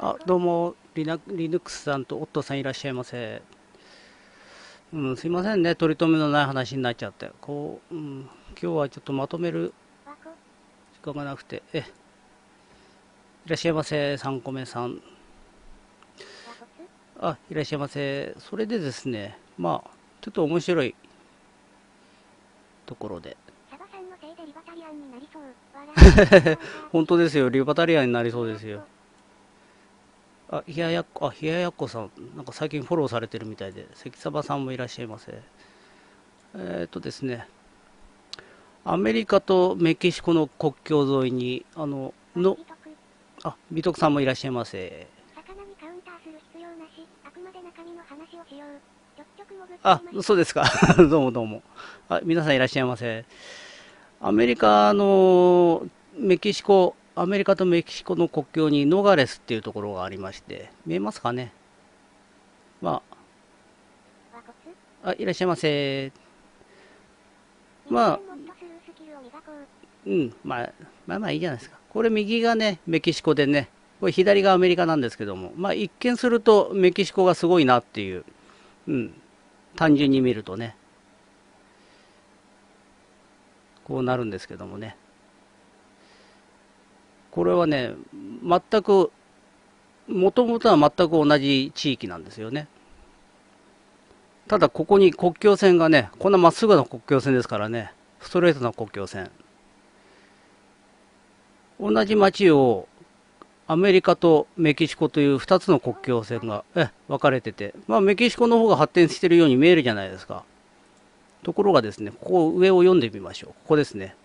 あ、どうも、リヌクスさんとオットさんいらっしゃいませ。すいませんね、取り留めのない話になっちゃって。今日はちょっとまとめる時間がなくて、いらっしゃいませ、3個目さん。あ、いらっしゃいませ。それでですね、ちょっと面白いところで。本当ですよ、リバタリアンになりそうですよ。冷ややっこさん、なんか最近フォローされてるみたいで、関サバさんもいらっしゃいませ。ですね、アメリカとメキシコの国境沿いに、美徳さんもいらっしゃいませ。あ、そうですか。どうもどうも。皆さんいらっしゃいませ。アメリカのアメリカとメキシコの国境にノガレスっていうところがありまして、見えますかね。まいらっしゃいませ。まあ、うん、いいじゃないですか。これ右がね、メキシコでね、これ左がアメリカなんですけども、一見するとメキシコがすごいなっていう、うん、単純に見るとね、こうなるんですけどもね。これはね、全く、もともとは全く同じ地域なんですよね。ただここに国境線がね、こんなまっすぐな国境線ですからね、ストレートな国境線。同じ町をアメリカとメキシコという2つの国境線が分かれてて、メキシコの方が発展しているように見えるじゃないですか。ところがですね、ここ上を読んでみましょう。ここですね。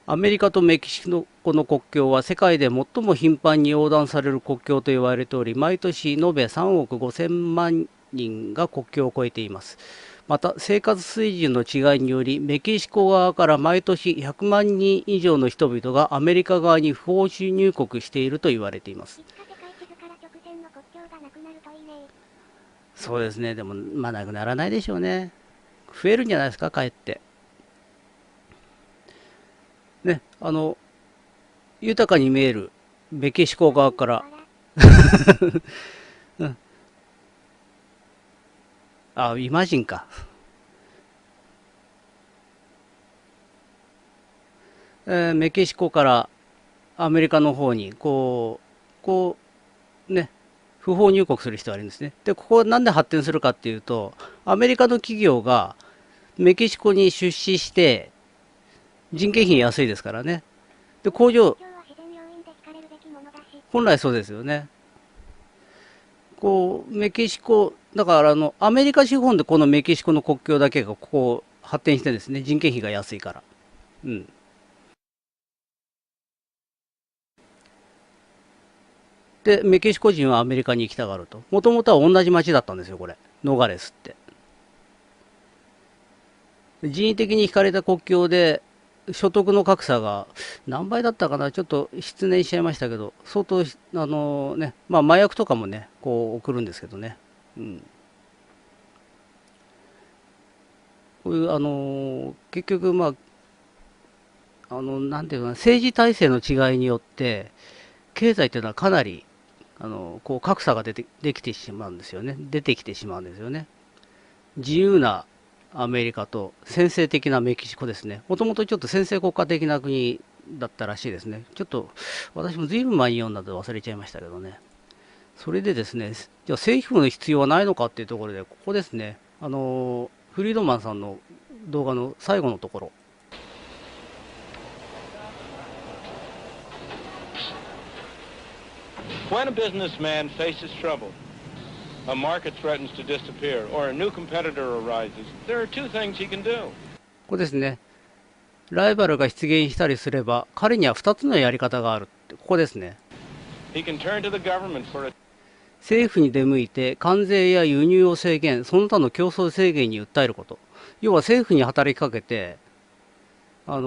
アメリカとメキシコの国境は世界で最も頻繁に横断される国境と言われており、毎年延べ3億5000万人が国境を越えています。また、生活水準の違いにより、メキシコ側から毎年100万人以上の人々がアメリカ側に不法入国していると言われています。そうですね、でも、なくならないでしょうね。増えるんじゃないですか、かえって。ね、豊かに見えるメキシコ側から、うん、イマジンか。メキシコからアメリカの方に、ね、不法入国する人がいるんですね。で、ここはなんで発展するかっていうと、アメリカの企業がメキシコに出資して、人件費安いですからね。で、本来そうですよね。メキシコ、だからアメリカ資本でこのメキシコの国境だけがここ発展してですね、人件費が安いから。うん。で、メキシコ人はアメリカに行きたがると。もともとは同じ町だったんですよ、これ。ノガレスって。人為的に引かれた国境で、所得の格差が何倍だったかな、ちょっと失念しちゃいましたけど、相当、麻薬とかもね、こう送るんですけどね。うん。こういう、結局、なんていうかな、政治体制の違いによって、経済というのはかなり、格差ができてしまうんですよね。出てきてしまうんですよね。自由なアメリカと専制的なメキシコですね。もともとちょっと専制国家的な国だったらしいですね。ちょっと私も随分前に読んだので忘れちゃいましたけどね。それでですね、じゃあ政府の必要はないのかっていうところで、ここですね。フリードマンさんの動画の最後のところ。When a businessman faces trouble, a market threatens to disappear, or a new competitor arises, there are two things he can do. ここですね。ライバルが出現したりすれば、彼には2つのやり方があるって、ここですね。He can turn to the government for a 政府に出向いて関税や輸入を制限、その他の競争制限に訴えること。要は政府に働きかけて、あ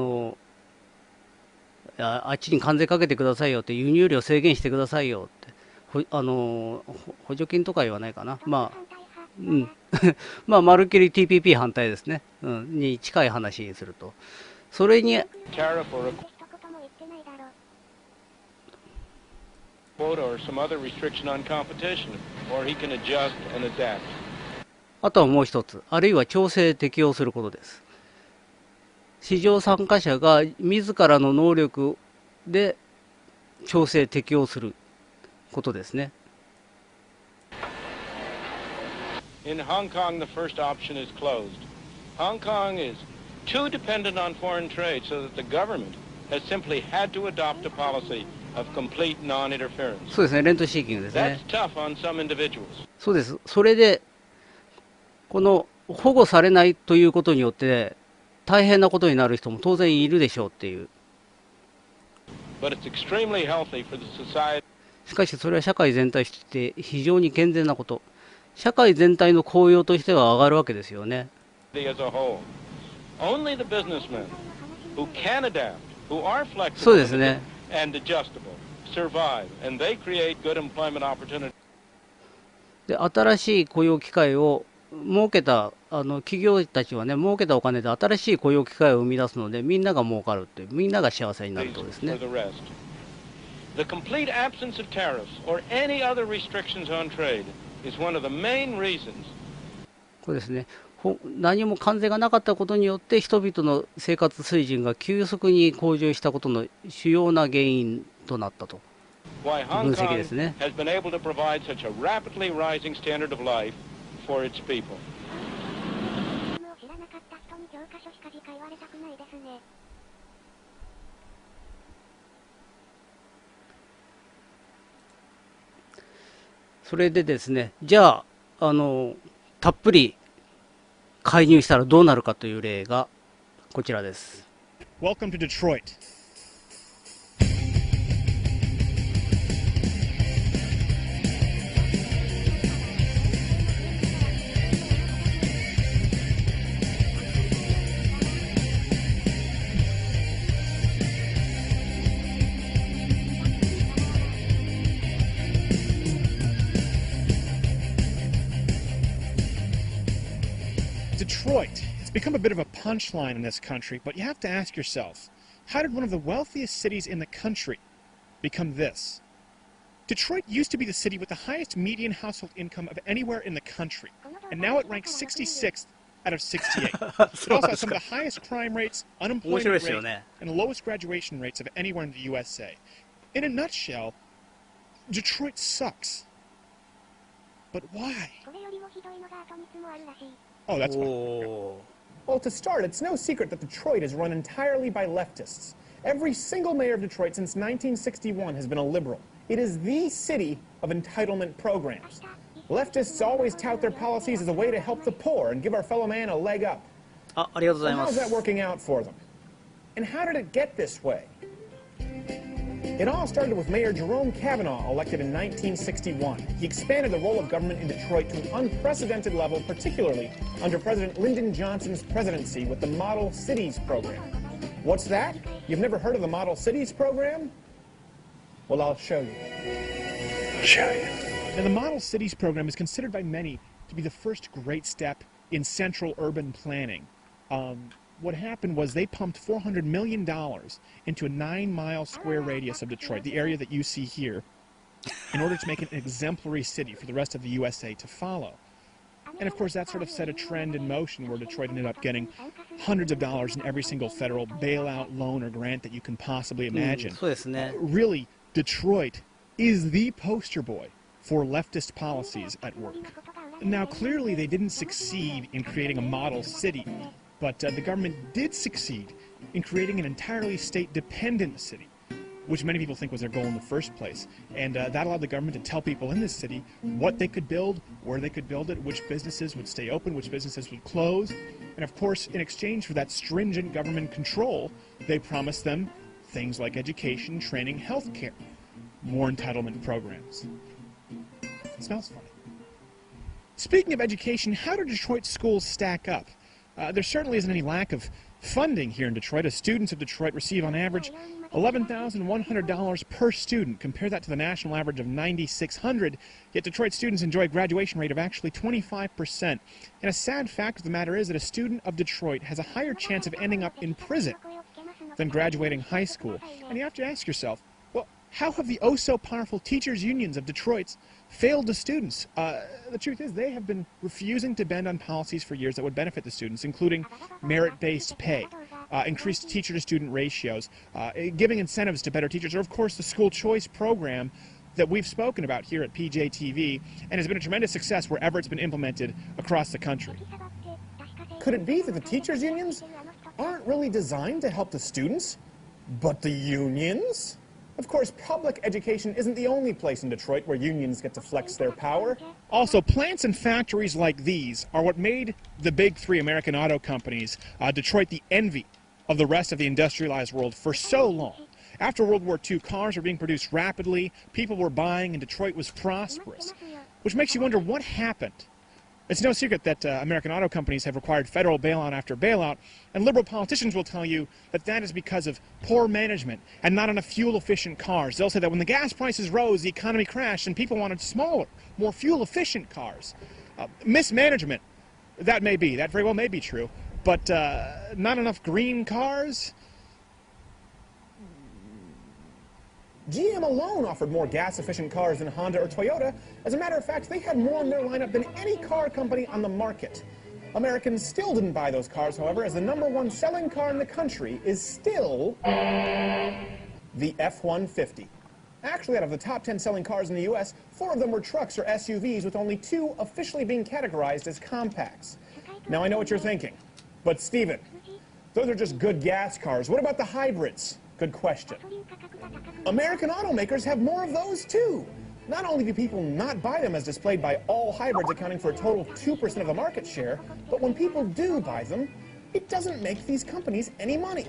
っちに関税かけてくださいよって、輸入量制限してくださいよって、補助金とか言わないかな。うん。まるっきり TPP 反対ですね。うん。に近い話にすると。それに、tariff or a quota or some other restriction on competition, or he can adjust and adapt. あとはもう一つ、あるいは調整適用することです。市場参加者が自らの能力で調整適用することですね。In Hong Kong, the first option is closed. Hong Kong is too dependent on foreign trade so that the government has simply had to adopt a policy of complete non-interference. そうですね、レントシーキングですね。 That's tough on some individuals. そうです。それで、この保護されないということによって大変なことになる人も当然いるでしょうっていう。But it's extremely healthy for the society. しかしそれは社会全体として非常に健全なこと。社会全体の効用としては上がるわけですよね。As a whole. Only the businessmen who can adapt, who are そう flexible ですね。 and adjustable, survive, and they create good employment opportunities. で、新しい雇用機会を設けた企業たちはね、儲けたお金で新しい雇用機会を生み出すので、みんなが儲かるっていう、みんなが幸せになるとですね。 For the rest. The complete absence of tariffs or any other restrictions on trade is one of the main reasons. これですね。何も関税がなかったことによって人々の生活水準が急速に向上したことの主要な原因となったと。 Why 分 Hong 析 Kong ですね。 has been able to provide such a rapidly rising standard of life for its people. 知らなかった人に教科書しか言われたくないですね。それでですね、じゃあ、たっぷり介入したらどうなるかという例がこちらです。 Welcome to Detroit. Detroit. It's become a bit of a punchline in this country, but you have to ask yourself, how did one of the wealthiest cities in the country become this? Detroit used to be the city with the highest median household income of anywhere in the country, and now it ranks 66th out of 68. It also has some of the highest crime rates, unemployment rates, and the lowest graduation rates of anywhere in the USA. In a nutshell, Detroit sucks. But why? Oh, that's fine. Well, to start, it's no secret that Detroit is run entirely by leftists. Every single mayor of Detroit since 1961 has been a liberal. It is the city of entitlement programs. Leftists always tout their policies as a way to help the poor and give our fellow man a leg up. ありがとうござい Well, ま how's す。 that working out for them? And how did it get this way? It all started with Mayor Jerome Kavanaugh, elected in 1961. He expanded the role of government in Detroit to an unprecedented level, particularly under President Lyndon Johnson's presidency with the Model Cities program. What's that? You've never heard of the Model Cities program? Well, I'll show you. Now, the Model Cities program is considered by many to be the first great step in central urban planning. What happened was they pumped $400 million into a 9-mile square radius of Detroit, the area that you see here, in order to make it an exemplary city for the rest of the USA to follow. And of course, that sort of set a trend in motion where Detroit ended up getting hundreds of dollars in every single federal bailout, loan, or grant that you can possibly imagine. そうですね。 Really, Detroit is the poster boy for leftist policies at work. Now, clearly, they didn't succeed in creating a model city, but the government did succeed in creating an entirely state-dependent city, which many people think was their goal in the first place. And that allowed the government to tell people in this city what they could build, where they could build it, which businesses would stay open, which businesses would close. And of course, in exchange for that stringent government control, they promised them things like education, training, health care, more entitlement programs. It smells funny. Speaking of education, how do Detroit schools stack up? There certainly isn't any lack of funding here in Detroit, as students of Detroit receive on average $11,100 per student. Compare that to the national average of $9,600, yet Detroit students enjoy a graduation rate of actually 25%. And a sad fact of the matter is that a student of Detroit has a higher chance of ending up in prison than graduating high school. And you have to ask yourself, well, how have the oh-so-powerful teachers' unions of Detroit failed the students? The truth is they have been refusing to bend on policies for years that would benefit the students, including merit-based pay, increased teacher-to-student ratios, giving incentives to better teachers, or, of course, the school choice program that we've spoken about here at PJTV and has been a tremendous success wherever it's been implemented across the country. Could it be that the teachers' unions aren't really designed to help the students, but the unions? Of course, public education isn't the only place in Detroit where unions get to flex their power. Also, plants and factories like these are what made the big three American auto companies, Detroit, the envy of the rest of the industrialized world for so long. After World War II, cars were being produced rapidly, people were buying, and Detroit was prosperous, which makes you wonder what happened. It's no secret that American auto companies have required federal bailout after bailout, and liberal politicians will tell you that that is because of poor management and not enough fuel-efficient cars. They'll say that when the gas prices rose, the economy crashed, and people wanted smaller, more fuel-efficient cars. Mismanagement, that may be, that very well may be true, but not enough green cars? GM alone offered more gas-efficient cars than Honda or Toyota. As a matter of fact, they had more in their lineup than any car company on the market. Americans still didn't buy those cars, however, as the #1 selling car in the country is still the F-150. Actually, out of the top 10 selling cars in the U.S., 4 of them were trucks or SUVs, with only 2 officially being categorized as compacts. Now, I know what you're thinking, but Steven, those are just good gas cars. What about the hybrids? Good question. American automakers have more of those too. Not only do people not buy them as displayed by all hybrids accounting for a total of 2% of the market share, but when people do buy them, it doesn't make these companies any money.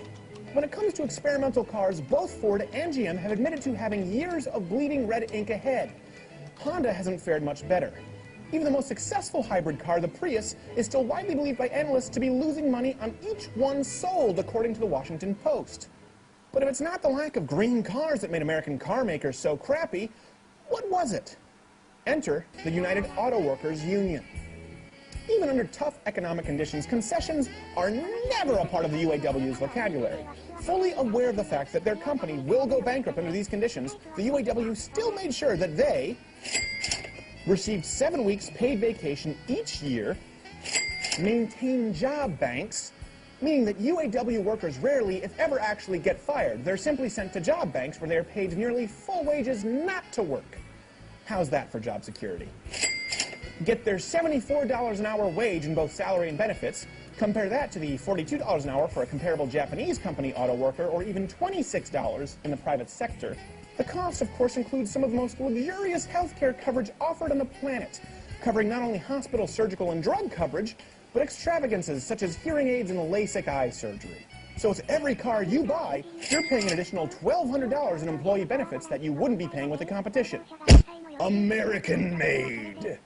When it comes to experimental cars, both Ford and GM have admitted to having years of bleeding red ink ahead. Honda hasn't fared much better. Even the most successful hybrid car, the Prius, is still widely believed by analysts to be losing money on each one sold, according to the Washington Post. But if it's not the lack of green cars that made American car makers so crappy, what was it? Enter the United Auto Workers Union. Even under tough economic conditions, concessions are never a part of the UAW's vocabulary. Fully aware of the fact that their company will go bankrupt under these conditions, the UAW still made sure that they received 7 weeks paid vacation each year, maintained job banks, meaning that UAW workers rarely, if ever, actually get fired. They're simply sent to job banks where they are paid nearly full wages not to work. How's that for job security? Get their $74 an hour wage in both salary and benefits. Compare that to the $42 an hour for a comparable Japanese company auto worker, or even $26 in the private sector. The cost, of course, includes some of the most luxurious healthcare coverage offered on the planet, covering not only hospital, surgical, and drug coverage, but extravagances such as hearing aids and LASIK eye surgery. So with every car you buy, you're paying an additional $1,200 in employee benefits that you wouldn't be paying with the competition. American made.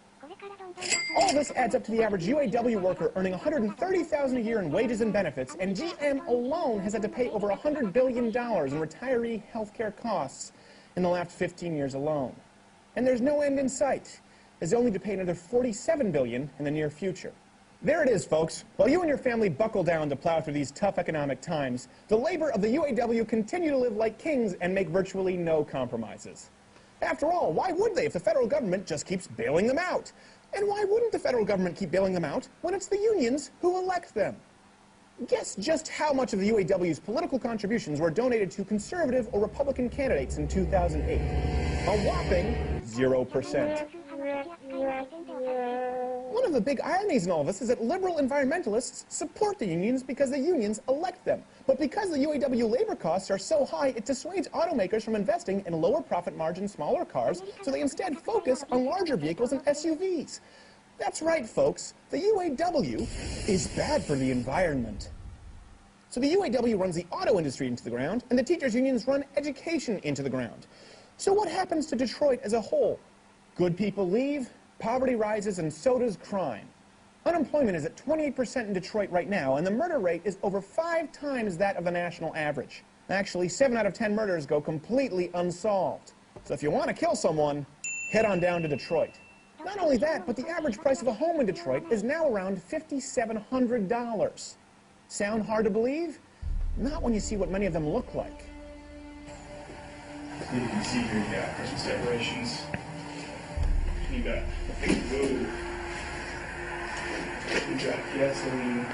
All this adds up to the average UAW worker earning $130,000 a year in wages and benefits, and GM alone has had to pay over $100 billion in retiree healthcare costs in the last 15 years alone. And there's no end in sight, as they only to pay another $47 billion in the near future. There it is, folks. While you and your family buckle down to plow through these tough economic times, the labor of the UAW continue to live like kings and make virtually no compromises. After all, why would they if the federal government just keeps bailing them out? And why wouldn't the federal government keep bailing them out when it's the unions who elect them? Guess just how much of the UAW's political contributions were donated to conservative or Republican candidates in 2008. A whopping 0%. One of the big ironies in all of this is that liberal environmentalists support the unions because the unions elect them. But because the UAW labor costs are so high, it dissuades automakers from investing in lower profit margin smaller cars, so they instead focus on larger vehicles and SUVs. That's right, folks. The UAW is bad for the environment. So the UAW runs the auto industry into the ground, and the teachers' unions run education into the ground. So what happens to Detroit as a whole? Good people leave, poverty rises, and so does crime. Unemployment is at 28% in Detroit right now, and the murder rate is over 5 times that of the national average. Actually, 7 out of 10 murders go completely unsolved. So if you want to kill someone, head on down to Detroit. Not only that, but the average price of a home in Detroit is now around $5,700. Sound hard to believe? Not when you see what many of them look like. You can see here, yeah, there's some separations. You got, whoa. You got gasoline.